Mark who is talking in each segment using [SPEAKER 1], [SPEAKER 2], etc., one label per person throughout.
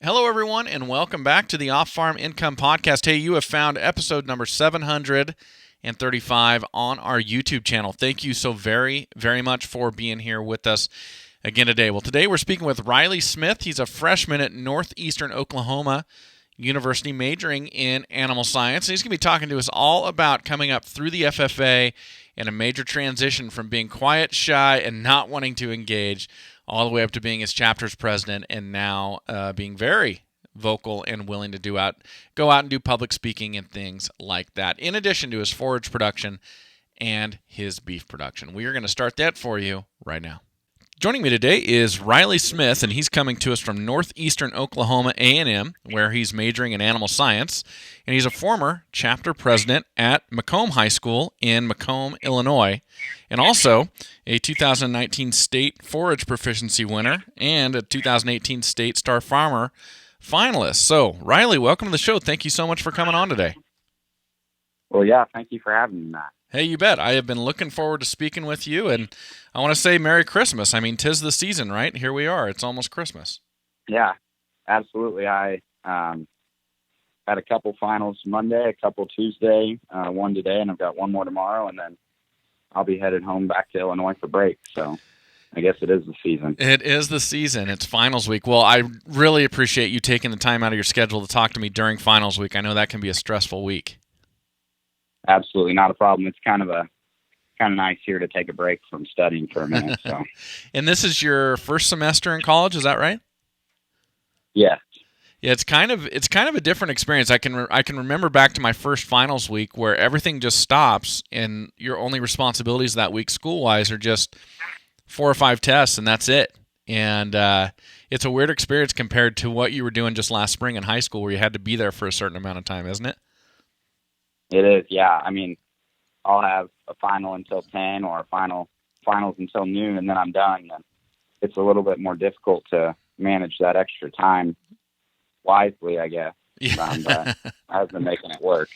[SPEAKER 1] Hello, everyone, and welcome back to the Off-Farm Income Podcast. Hey, you have found episode number 735 on our YouTube channel. Thank you so very, very much for being here with us again today. Well, today we're speaking with Riley Smith. He's a freshman at Northeastern Oklahoma University majoring in animal science. And he's going to be talking to us all about coming up through the FFA and a major transition from being quiet, shy, and not wanting to engage all the way up to being his chapter's president and now being very vocal and willing to go out and do public speaking and things like that, in addition to his forage production and his beef production. We are going to start that for you right now. Joining me today is Riley Smith, and he's coming to us from Northeastern Oklahoma A&M, where he's majoring in animal science, and he's a former chapter president at Macomb High School in Macomb, Illinois, and also a 2019 state forage proficiency winner and a 2018 state star farmer finalist. So, Riley, welcome to the show. Thank you so much for coming on today.
[SPEAKER 2] Well, yeah, thank you for having me, Matt.
[SPEAKER 1] Hey, you bet. I have been looking forward to speaking with you, and I want to say Merry Christmas. I mean, 'tis the season, right? Here we are. It's almost Christmas.
[SPEAKER 2] Yeah, absolutely. I had a couple finals Monday, a couple Tuesday, one today, and I've got one more tomorrow, and then I'll be headed home back to Illinois for break. So I guess it is the season.
[SPEAKER 1] It is the season. It's finals week. Well, I really appreciate you taking the time out of your schedule to talk to me during finals week. I know that can be a stressful week.
[SPEAKER 2] Absolutely not a problem. It's kind of nice here to take a break from studying for a minute. So.
[SPEAKER 1] And this is your first semester in college, is that right?
[SPEAKER 2] Yeah.
[SPEAKER 1] Yeah, it's kind of a different experience. I can remember back to my first finals week where everything just stops and your only responsibilities that week school-wise are just 4 or 5 tests and that's it. And it's a weird experience compared to what you were doing just last spring in high school where you had to be there for a certain amount of time, isn't it?
[SPEAKER 2] It is, yeah. I mean, I'll have a final until 10 or finals until noon, and then I'm done. And it's a little bit more difficult to manage that extra time wisely, I guess.
[SPEAKER 1] Yeah.
[SPEAKER 2] I've been making it work.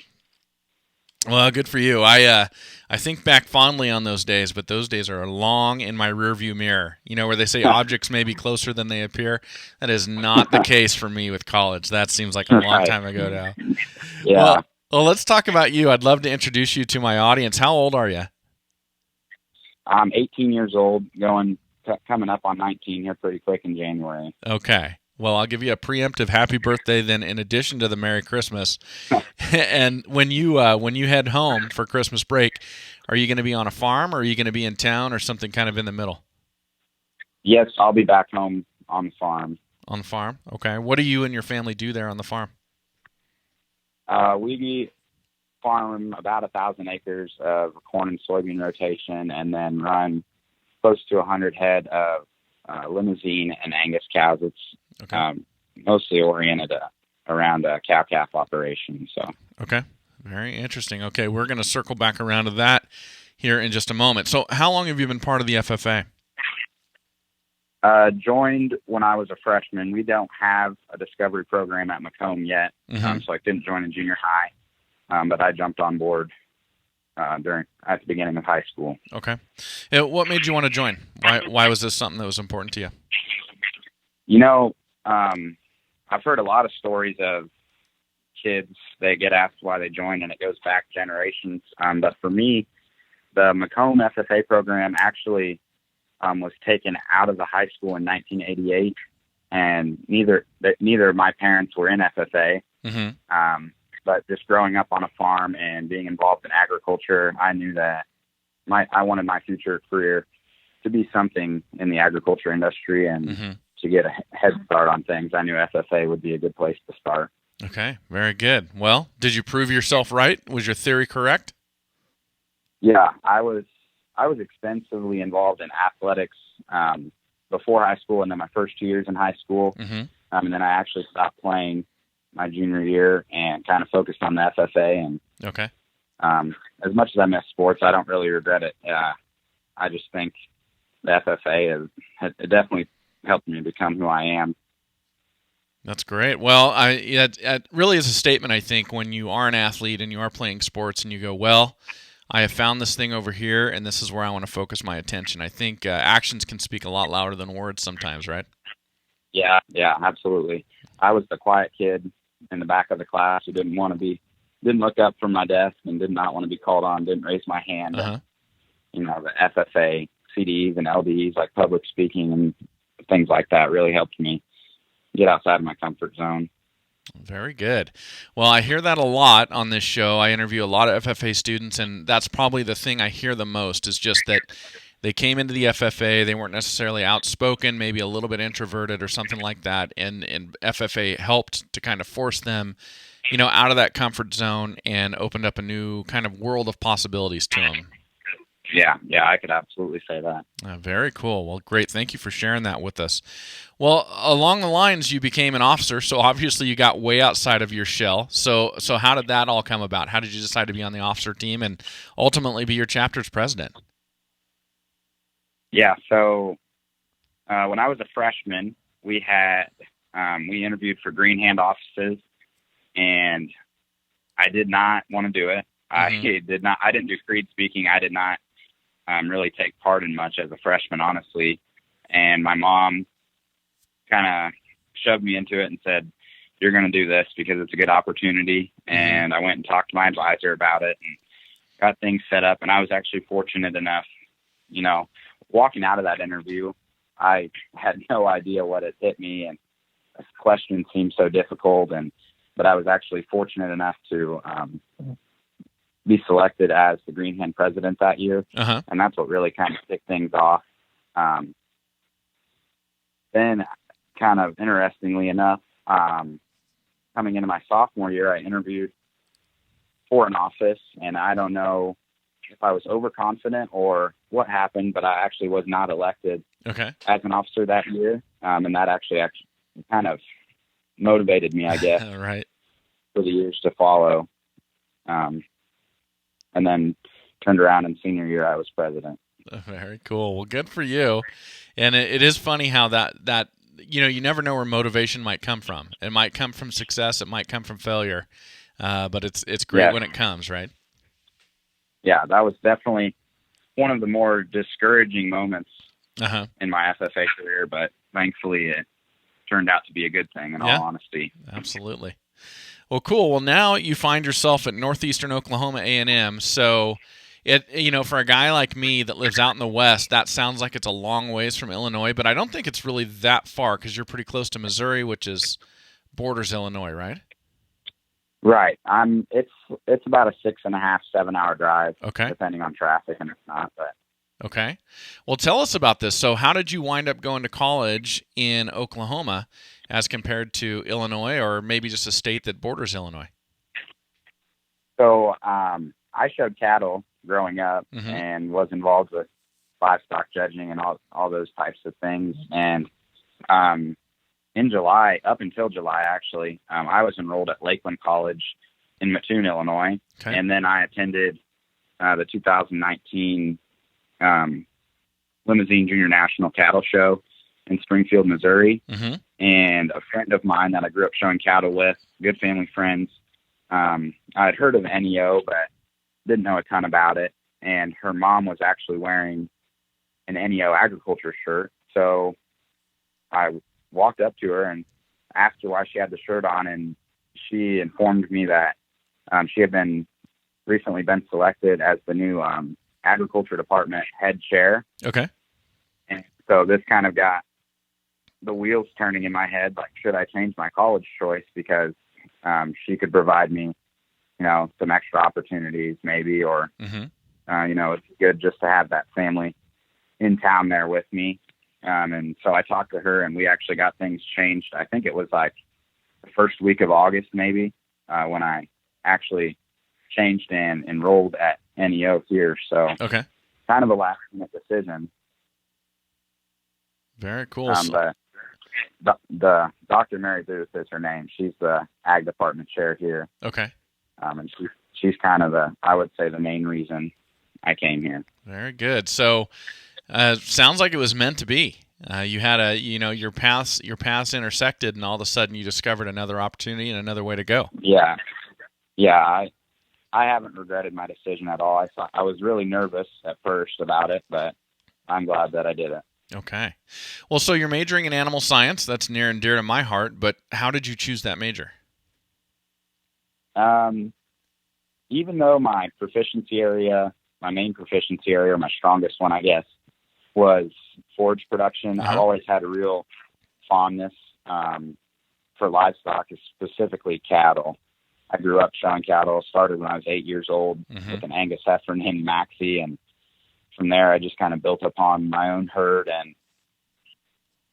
[SPEAKER 1] Well, good for you. I think back fondly on those days, but those days are long in my rearview mirror. You know, where they say objects may be closer than they appear. That is not the case for me with college. That seems like a long time ago now.
[SPEAKER 2] Yeah.
[SPEAKER 1] Well, let's talk about you. I'd love to introduce you to my audience. How old are you?
[SPEAKER 2] I'm 18 years old, coming up on 19 here pretty quick in January.
[SPEAKER 1] Okay. Well, I'll give you a preemptive happy birthday then in addition to the Merry Christmas. And when you head home for Christmas break, are you going to be on a farm or are you going to be in town or something kind of in the middle?
[SPEAKER 2] Yes, I'll be back home on the farm.
[SPEAKER 1] On the farm? Okay. What do you and your family do there on the farm?
[SPEAKER 2] We farm about 1,000 acres of corn and soybean rotation and then run close to 100 head of limousine and Angus cows. It's mostly oriented around cow-calf operations. So.
[SPEAKER 1] Okay. Very interesting. Okay, we're going to circle back around to that here in just a moment. So how long have you been part of the FFA?
[SPEAKER 2] Joined when I was a freshman. We don't have a discovery program at Macomb yet, so I didn't join in junior high, but I jumped on board at the beginning of high school.
[SPEAKER 1] Okay. What made you want to join? Why was this something that was important to you?
[SPEAKER 2] You know, I've heard a lot of stories of kids, they get asked why they joined, and it goes back generations. But for me, the Macomb FFA program actually was taken out of the high school in 1988, and neither of my parents were in FFA. But just growing up on a farm and being involved in agriculture, I knew that I wanted my future career to be something in the agriculture industry and to get a head start on things. I knew FFA would be a good place to start.
[SPEAKER 1] Okay, very good. Well, did you prove yourself right? Was your theory correct?
[SPEAKER 2] Yeah, I was extensively involved in athletics before high school and then my first 2 years in high school. And then I actually stopped playing my junior year and kind of focused on the FFA. And as much as I miss sports, I don't really regret it. I just think the FFA has definitely helped me become who I am.
[SPEAKER 1] That's great. Well, it really is a statement, I think, when you are an athlete and you are playing sports and you go, well, I have found this thing over here, and this is where I want to focus my attention. I think actions can speak a lot louder than words sometimes, right?
[SPEAKER 2] Yeah, absolutely. I was the quiet kid in the back of the class who didn't look up from my desk and did not want to be called on, didn't raise my hand.
[SPEAKER 1] Uh-huh.
[SPEAKER 2] And, the FFA, CDEs and LDEs, like public speaking and things like that, really helped me get outside of my comfort zone.
[SPEAKER 1] Very good. Well, I hear that a lot on this show. I interview a lot of FFA students, and that's probably the thing I hear the most is just that they came into the FFA, they weren't necessarily outspoken, maybe a little bit introverted or something like that, and FFA helped to kind of force them, out of that comfort zone and opened up a new kind of world of possibilities to them.
[SPEAKER 2] Yeah, I could absolutely say that.
[SPEAKER 1] Very cool. Well, great. Thank you for sharing that with us. Well, along the lines, you became an officer, so obviously you got way outside of your shell. So how did that all come about? How did you decide to be on the officer team and ultimately be your chapter's president?
[SPEAKER 2] Yeah, so when I was a freshman, we interviewed for green hand offices, and I did not want to do it.
[SPEAKER 1] Mm-hmm.
[SPEAKER 2] I didn't do creed speaking. I did not really take part in much as a freshman, honestly. And my mom kind of shoved me into it and said, "You're going to do this because it's a good opportunity." Mm-hmm. And I went and talked to my advisor about it and got things set up. And I was actually fortunate enough, walking out of that interview, I had no idea what had hit me, and this question seemed so difficult. But I was actually fortunate enough to be selected as the Green Hand president that year.
[SPEAKER 1] Uh-huh.
[SPEAKER 2] And that's what really kind of kicked things off. Then, kind of interestingly enough, coming into my sophomore year, I interviewed for an office, and I don't know if I was overconfident or what happened, but I actually was not elected as an officer that year. And that actually kind of motivated me, I guess,
[SPEAKER 1] right,
[SPEAKER 2] for the years to follow. And then turned around in senior year, I was president.
[SPEAKER 1] Very cool. Well, good for you. And it is funny how that you never know where motivation might come from. It might come from success. It might come from failure. But it's great when it comes, right?
[SPEAKER 2] Yeah, that was definitely one of the more discouraging moments in my FFA career, but thankfully it turned out to be a good thing, in all honesty.
[SPEAKER 1] Absolutely. Well, cool. Well, now you find yourself at Northeastern Oklahoma A&M. So, for a guy like me that lives out in the West, that sounds like it's a long ways from Illinois, but I don't think it's really that far because you're pretty close to Missouri, which borders Illinois, right?
[SPEAKER 2] Right. It's about a 6.5, 7 hour drive, depending on traffic and it's not. But
[SPEAKER 1] okay. Well, tell us about this. So, how did you wind up going to college in Oklahoma as compared to Illinois, or maybe just a state that borders Illinois?
[SPEAKER 2] So, I showed cattle growing up and was involved with livestock judging and all those types of things. And in July, up until July, actually, I was enrolled at Lakeland College in Mattoon, Illinois. Okay. And then I attended the 2019 Limousine Junior National Cattle Show in Springfield, Missouri. Mm-hmm. And a friend of mine that I grew up showing cattle with, good family friends, I'd heard of NEO, but didn't know a ton about it. And her mom was actually wearing an NEO agriculture shirt. So I walked up to her and asked her why she had the shirt on, and she informed me that she had recently been selected as the new agriculture department head chair.
[SPEAKER 1] Okay.
[SPEAKER 2] And so this kind of got the wheels turning in my head, like, should I change my college choice? Because she could provide me, some extra opportunities maybe, or, it's good just to have that family in town there with me. And so I talked to her, and we actually got things changed. I think it was like the first week of August, maybe, when I actually changed and enrolled at NEO here. So kind of a last-minute decision.
[SPEAKER 1] Very cool.
[SPEAKER 2] But the Dr. Mary Booth is her name. She's the ag department chair here.
[SPEAKER 1] Okay.
[SPEAKER 2] And she's kind of I would say, the main reason I came here.
[SPEAKER 1] Very good. So sounds like it was meant to be. You had your paths intersected, and all of a sudden you discovered another opportunity and another way to go.
[SPEAKER 2] Yeah. I haven't regretted my decision at all. I was really nervous at first about it, but I'm glad that I did it.
[SPEAKER 1] Okay. Well, so you're majoring in animal science. That's near and dear to my heart, but how did you choose that major?
[SPEAKER 2] Even though my proficiency area, my main proficiency area, or my strongest one, I guess, was forage production, I've always had a real fondness for livestock, specifically cattle. I grew up showing cattle, started when I was 8 years old with an Angus heifer named Maxie, and from there I just kind of built upon my own herd and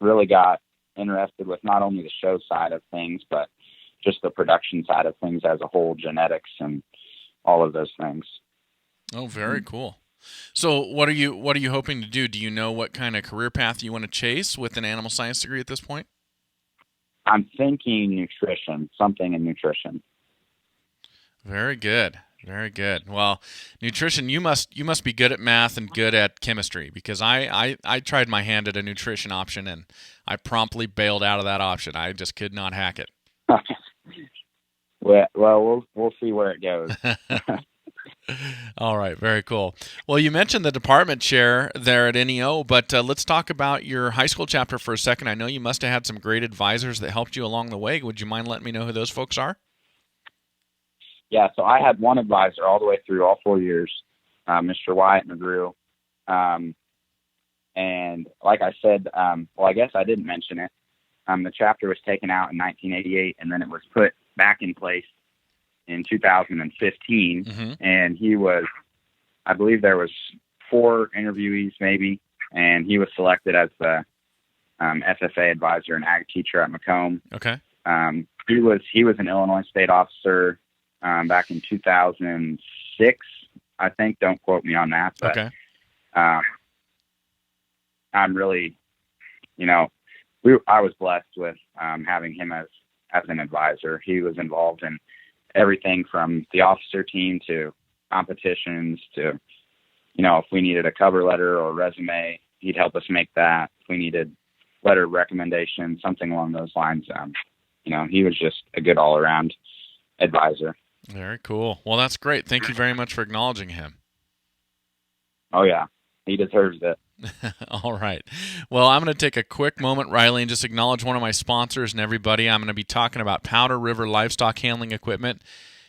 [SPEAKER 2] really got interested with not only the show side of things, but just the production side of things as a whole, genetics and all of those things.
[SPEAKER 1] Oh, very cool. So what are you hoping to do? Do you know what kind of career path you want to chase with an animal science degree at this point?
[SPEAKER 2] I'm thinking nutrition, something in nutrition.
[SPEAKER 1] Very good. Very good. Well, nutrition, you must be good at math and good at chemistry, because I tried my hand at a nutrition option and I promptly bailed out of that option. I just could not hack it.
[SPEAKER 2] Well, we'll see where it goes.
[SPEAKER 1] All right, very cool. Well, you mentioned the department chair there at NEO, but let's talk about your high school chapter for a second. I know you must have had some great advisors that helped you along the way. Would you mind letting me know who those folks are?
[SPEAKER 2] Yeah, so I had one advisor all the way through all 4 years, Mr. Wyatt McGrew. And like I said, well, I guess I didn't mention it. The chapter was taken out in 1988, and then it was put back in place in 2015. And he was, I believe there was 4 interviewees maybe, and he was selected as the FFA advisor and ag teacher at Macomb.
[SPEAKER 1] Okay.
[SPEAKER 2] He was an Illinois state officer back in 2006, I think. Don't quote me on that. But,
[SPEAKER 1] okay.
[SPEAKER 2] I'm really, I was blessed with having him as an advisor. He was involved in everything from the officer team to competitions to, if we needed a cover letter or resume, he'd help us make that. If we needed letter of recommendation, something along those lines, he was just a good all-around advisor.
[SPEAKER 1] Very cool. Well, that's great. Thank you very much for acknowledging him.
[SPEAKER 2] Oh, yeah. He deserves it.
[SPEAKER 1] All right. Well, I'm going to take a quick moment, Riley, and just acknowledge one of my sponsors and everybody. I'm going to be talking about Powder River Livestock Handling Equipment.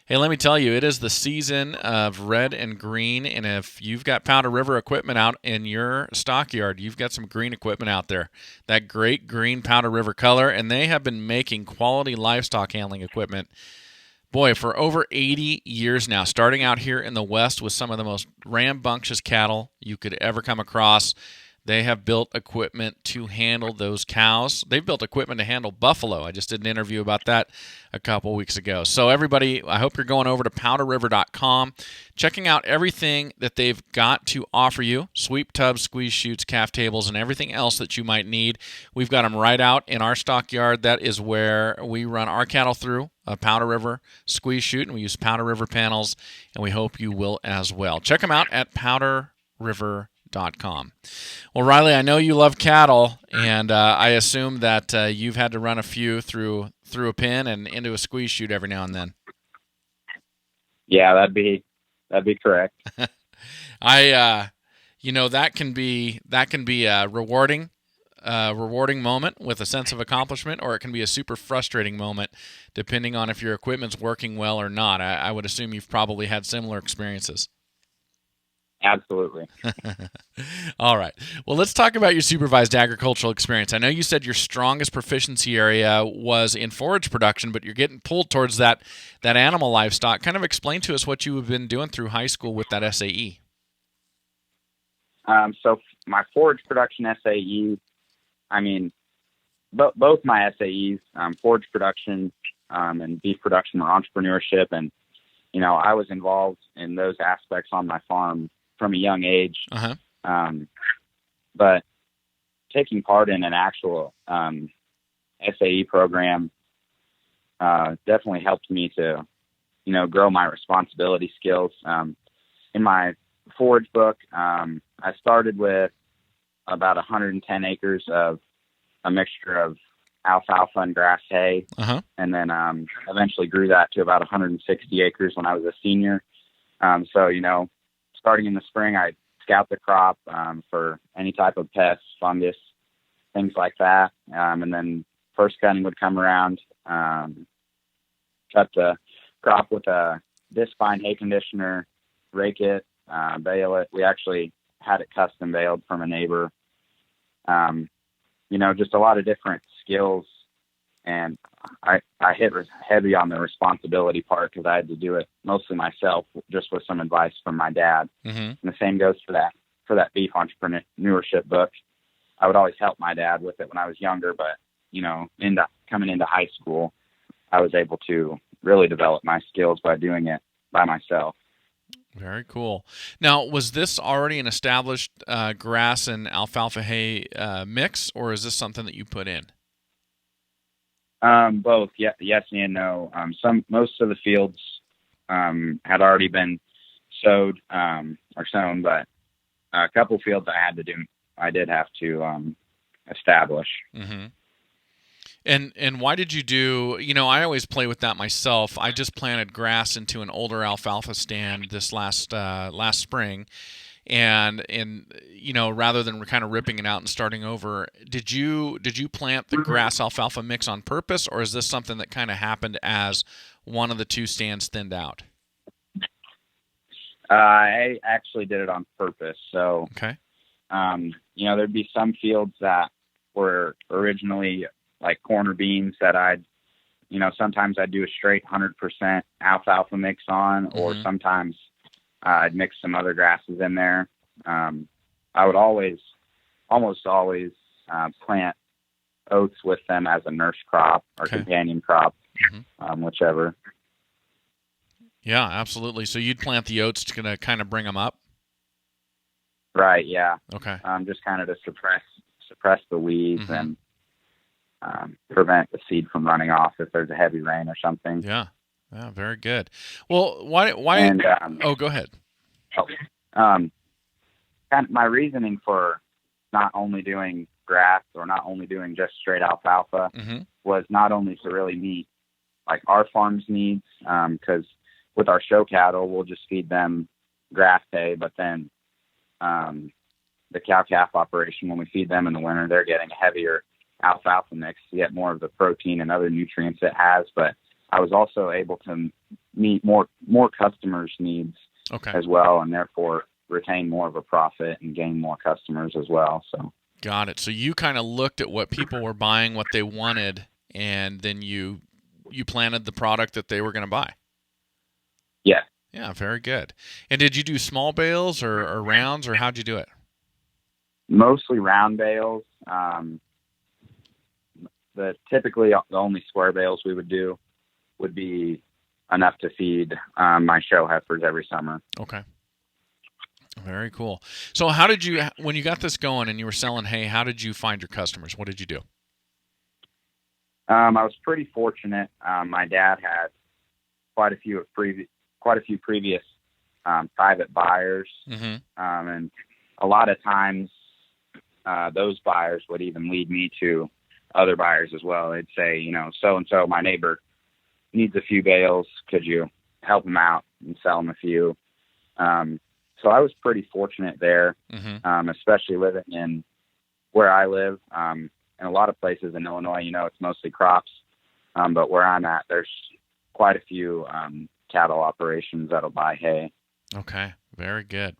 [SPEAKER 1] Hey, let me tell you, it is the season of red and green, and if you've got Powder River equipment out in your stockyard, you've got some green equipment out there, that great green Powder River color, and they have been making quality livestock handling equipment, boy, for over 80 years now, starting out here in the West with some of the most rambunctious cattle you could ever come across. They have built equipment to handle those cows. They've built equipment to handle buffalo. I just did an interview about that a couple weeks ago. So everybody, I hope you're going over to powderriver.com, checking out everything that they've got to offer you, sweep tubs, squeeze chutes, calf tables, and everything else that you might need. We've got them right out in our stockyard. That is where we run our cattle through, a Powder River squeeze chute, and we use Powder River panels, and we hope you will as well. Check them out at powderriver.com. Well, Riley, I know you love cattle, and I assume that you've had to run a few through a pen and into a squeeze chute every now and then.
[SPEAKER 2] Yeah, that'd be correct.
[SPEAKER 1] that can be a rewarding moment with a sense of accomplishment, or it can be a super frustrating moment, depending on if your equipment's working well or not. I would assume you've probably had similar experiences.
[SPEAKER 2] Absolutely.
[SPEAKER 1] All right. Well, let's talk about your supervised agricultural experience. I know you said your strongest proficiency area was in forage production, but you're getting pulled towards that animal livestock. Kind of explain to us what you have been doing through high school with that SAE.
[SPEAKER 2] So my forage production SAE, both my SAEs, forage production and beef production or entrepreneurship, and I was involved in those aspects on my farm from a young age. But taking part in an actual SAE program definitely helped me to, grow my responsibility skills. In my forage book, I started with about 110 acres of a mixture of alfalfa and grass hay, and then eventually grew that to about 160 acres when I was a senior. So, starting in the spring, I scout the crop for any type of pests, fungus, things like that. And then first cutting would come around, cut the crop with a disc fine hay conditioner, rake it, bale it. We actually had it custom baled from a neighbor. Just a lot of different skills. And I hit heavy on the responsibility part because I had to do it mostly myself, just with some advice from my dad.
[SPEAKER 1] Mm-hmm.
[SPEAKER 2] And the same goes for that beef entrepreneurship book. I would always help my dad with it when I was younger, but coming into high school, I was able to really develop my skills by doing it by myself.
[SPEAKER 1] Very cool. Now, was this already an established grass and alfalfa hay mix, or is this something that you put in?
[SPEAKER 2] Both. Yeah, yes and no. Most of the fields had already been sowed or sown, but a couple fields I did have to establish.
[SPEAKER 1] Mm-hmm. And why did you do? I always play with that myself. I just planted grass into an older alfalfa stand this last spring, and rather than kind of ripping it out and starting over, did you plant the grass alfalfa mix on purpose, or is this something that kind of happened as one of the two stands thinned out?
[SPEAKER 2] I actually did it on purpose. So,
[SPEAKER 1] okay.
[SPEAKER 2] There'd be some fields that were originally like corner beans that sometimes I'd do a straight 100% alfalfa mix on, or sometimes I'd mix some other grasses in there. I would almost always plant oats with them as a nurse crop or companion crop, whichever.
[SPEAKER 1] Yeah, absolutely. So you'd plant the oats to kind of bring them up?
[SPEAKER 2] Right, yeah.
[SPEAKER 1] Okay.
[SPEAKER 2] Just kind of to suppress the weeds and prevent the seed from running off if there's a heavy rain or something.
[SPEAKER 1] Yeah, very good. Well, why?
[SPEAKER 2] And,
[SPEAKER 1] go ahead.
[SPEAKER 2] Kind of my reasoning for not only doing grass or not only doing just straight alfalfa was not only to really meet like our farm's needs, because with our show cattle, we'll just feed them grass hay, but then the cow-calf operation, when we feed them in the winter, they're getting a heavier alfalfa mix to get more of the protein and other nutrients it has. But I was also able to meet more customers' needs as well, and therefore retain more of a profit and gain more customers as well. So
[SPEAKER 1] got it. So you kind of looked at what people were buying, what they wanted, and then you planted the product that they were going to buy.
[SPEAKER 2] Yeah.
[SPEAKER 1] Yeah, very good. And did you do small bales or rounds, or how'd you do it?
[SPEAKER 2] Mostly round bales. Typically the only square bales we would do would be enough to feed my show heifers every summer.
[SPEAKER 1] Okay. Very cool. So how did you, when you got this going and you were selling hay, how did you find your customers? What did you do?
[SPEAKER 2] I was pretty fortunate. My dad had quite a few previous private buyers, and a lot of times those buyers would even lead me to other buyers as well. They'd say, so-and-so, my neighbor needs a few bales. Could you help him out and sell him a few? So I was pretty fortunate there, especially living in where I live. In a lot of places in Illinois, it's mostly crops. But where I'm at, there's quite a few cattle operations that'll buy hay.
[SPEAKER 1] Okay, very good.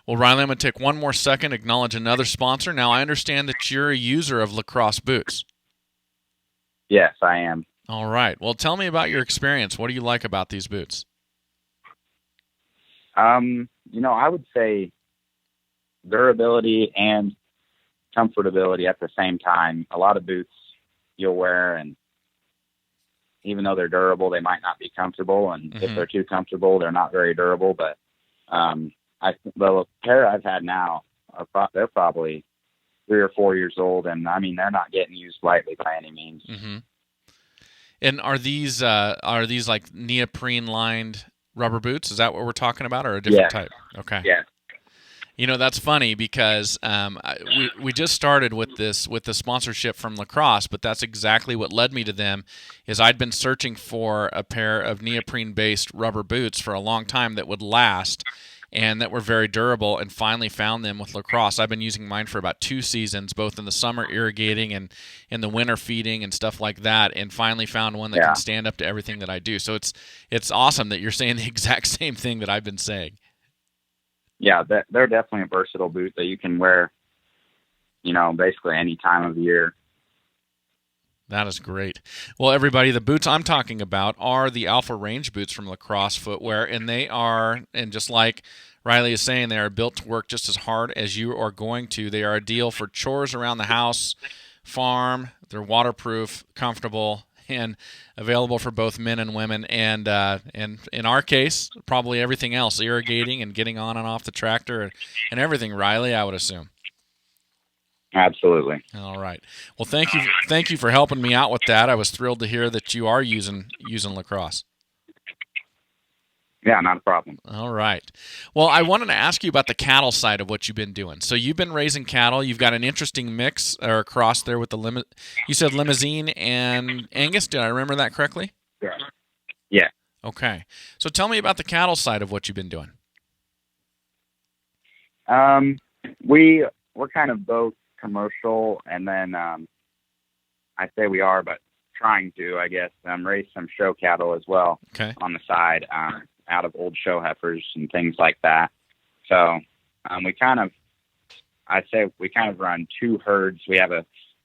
[SPEAKER 1] Well, Riley, I'm going to take one more second, acknowledge another sponsor. Now, I understand that you're a user of Lacrosse boots.
[SPEAKER 2] Yes, I am.
[SPEAKER 1] All right. Well, tell me about your experience. What do you like about these boots?
[SPEAKER 2] I would say durability and comfortability at the same time. A lot of boots you'll wear, and even though they're durable, they might not be comfortable. And if they're too comfortable, they're not very durable. But the pair I've had now, they're probably 3 or 4 years old, and they're not getting used lightly by any means.
[SPEAKER 1] And are these like neoprene lined rubber boots? Is that what we're talking about, or a different type? Okay.
[SPEAKER 2] Yeah.
[SPEAKER 1] That's funny because we just started with the sponsorship from Lacrosse, but that's exactly what led me to them. Is I'd been searching for a pair of neoprene-based rubber boots for a long time that would last, and that were very durable, and finally found them with lacrosse. I've been using mine for about 2 seasons, both in the summer irrigating and in the winter feeding and stuff like that, and finally found one that can stand up to everything that I do. So it's awesome that you're saying the exact same thing that I've been saying.
[SPEAKER 2] Yeah, they're definitely a versatile boot that you can wear, basically any time of year.
[SPEAKER 1] That is great. Well, everybody, the boots I'm talking about are the Alpha Range boots from Lacrosse Footwear, and they are, and just like Riley is saying, they are built to work just as hard as you are going to. They are a deal for chores around the house, farm. They're waterproof, comfortable, and available for both men and women, and in our case, probably everything else, irrigating and getting on and off the tractor and everything, Riley, I would assume.
[SPEAKER 2] Absolutely.
[SPEAKER 1] All right. Well, thank you for helping me out with that. I was thrilled to hear that you are using Lacrosse.
[SPEAKER 2] Yeah, not a problem.
[SPEAKER 1] All right. Well, I wanted to ask you about the cattle side of what you've been doing. So you've been raising cattle. You've got an interesting mix or cross there with you said Limousine and Angus. Did I remember that correctly?
[SPEAKER 2] Yeah.
[SPEAKER 1] Okay. So tell me about the cattle side of what you've been doing.
[SPEAKER 2] We're kind of both commercial, and then I say we are, but trying to, I guess, raise some show cattle as well on the side, out of old show heifers and things like that. So we kind of run 2 herds. We have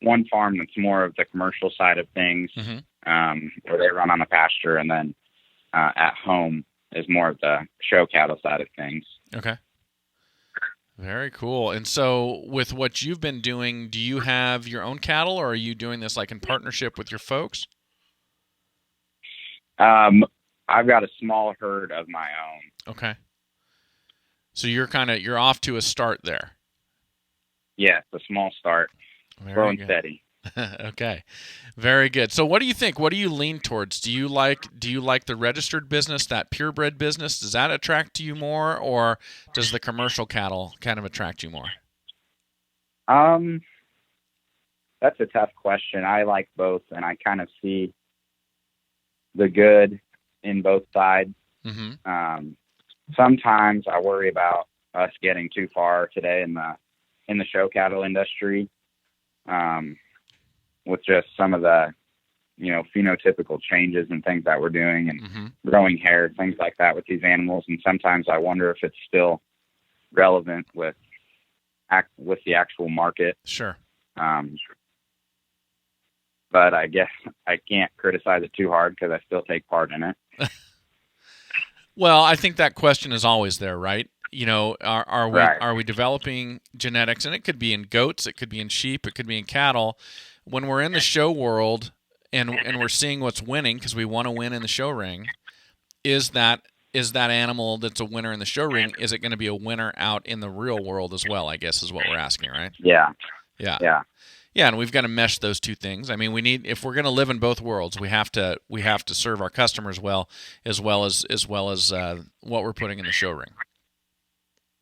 [SPEAKER 2] one farm that's more of the commercial side of things, where they run on the pasture, and then at home is more of the show cattle side of things.
[SPEAKER 1] Okay. Very cool. And so with what you've been doing, do you have your own cattle, or are you doing this like in partnership with your folks?
[SPEAKER 2] I've got a small herd of my own.
[SPEAKER 1] Okay. So you're off to a start there.
[SPEAKER 2] Yeah, it's a small start. Growing steady.
[SPEAKER 1] Okay. Very good. So what do you think? What do you lean towards? Do you like the registered business, that purebred business? Does that attract you more, or does the commercial cattle kind of attract you more?
[SPEAKER 2] That's a tough question. I like both, and I kind of see the good in both sides. Sometimes I worry about us getting too far today in the show cattle industry, with just some of the, phenotypical changes and things that we're doing, and growing hair, things like that with these animals. And sometimes I wonder if it's still relevant with the actual market.
[SPEAKER 1] Sure.
[SPEAKER 2] But I guess I can't criticize it too hard because I still take part in it.
[SPEAKER 1] Well, I think that question is always there, right? Are we developing genetics? And it could be in goats, it could be in sheep, it could be in cattle. When we're in the show world and we're seeing what's winning, because we want to win in the show ring, is that animal that's a winner in the show ring, is it going to be a winner out in the real world as well, I guess is what we're asking, right?
[SPEAKER 2] Yeah.
[SPEAKER 1] Yeah, and we've got to mesh those two things. I mean, if we're going to live in both worlds, we have to serve our customers well as what we're putting in the show ring.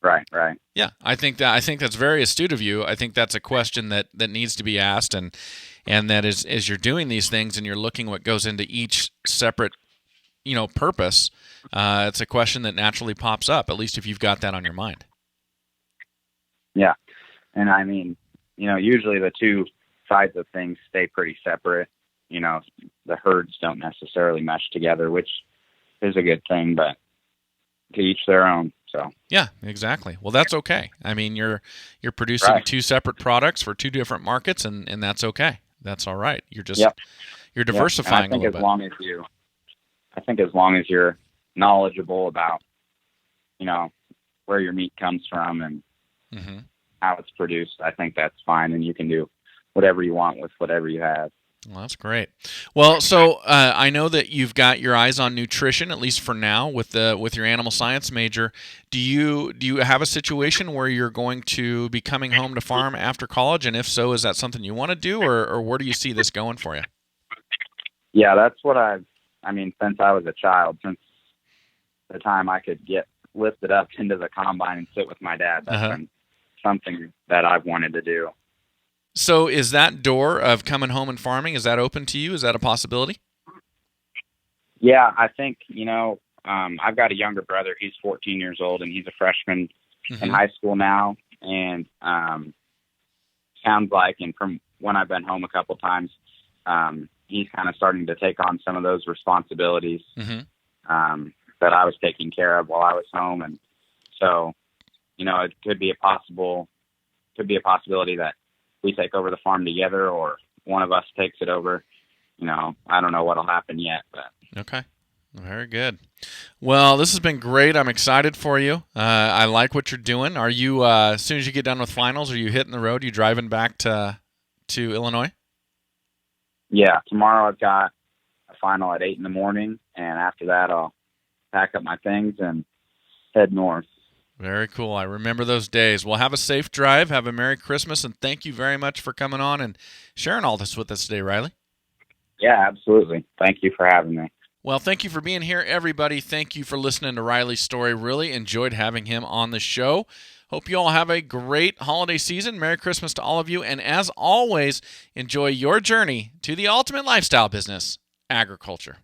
[SPEAKER 2] Right.
[SPEAKER 1] Yeah, I think that's very astute of you. I think that's a question that needs to be asked, and that is, as you're doing these things and you're looking what goes into each separate, purpose, it's a question that naturally pops up, at least if you've got that on your mind.
[SPEAKER 2] Yeah, and I mean, usually the two sides of things stay pretty separate. The herds don't necessarily mesh together, which is a good thing, but to each their own. So
[SPEAKER 1] yeah, exactly. Well, that's okay. I mean, you're producing 2 separate products for 2 different markets, and that's okay. That's all right. You're just you're diversifying a little bit.
[SPEAKER 2] I think as long as you're knowledgeable about, where your meat comes from and how it's produced, I think that's fine, and you can do whatever you want with whatever you have.
[SPEAKER 1] Well, that's great. Well, so I know that you've got your eyes on nutrition, at least for now, with your animal science major. Do you have a situation where you're going to be coming home to farm after college? And if so, is that something you want to do, or where do you see this going for you?
[SPEAKER 2] Yeah, that's what since I was a child, since the time I could get lifted up into the combine and sit with my dad, that's been something that I've wanted to do.
[SPEAKER 1] So is that door of coming home and farming, is that open to you? Is that a possibility?
[SPEAKER 2] Yeah, I think, I've got a younger brother. He's 14 years old, and he's a freshman
[SPEAKER 1] Mm-hmm.
[SPEAKER 2] in high school now. And sounds like, and from when I've been home a couple times, he's kind of starting to take on some of those responsibilities
[SPEAKER 1] Mm-hmm.
[SPEAKER 2] that I was taking care of while I was home. And so, it could be a possibility that we take over the farm together, or one of us takes it over. I don't know what'll happen yet, but.
[SPEAKER 1] Okay. Very good. Well, this has been great. I'm excited for you. I like what you're doing. Are you, as soon as you get done with finals, are you hitting the road? Are you driving back to Illinois?
[SPEAKER 2] Yeah, tomorrow I've got a final at 8 a.m, and after that I'll pack up my things and head north.
[SPEAKER 1] Very cool. I remember those days. Well, have a safe drive. Have a Merry Christmas, and thank you very much for coming on and sharing all this with us today, Riley.
[SPEAKER 2] Yeah, absolutely. Thank you for having me.
[SPEAKER 1] Well, thank you for being here, everybody. Thank you for listening to Riley's story. Really enjoyed having him on the show. Hope you all have a great holiday season. Merry Christmas to all of you. And as always, enjoy your journey to the ultimate lifestyle business, agriculture.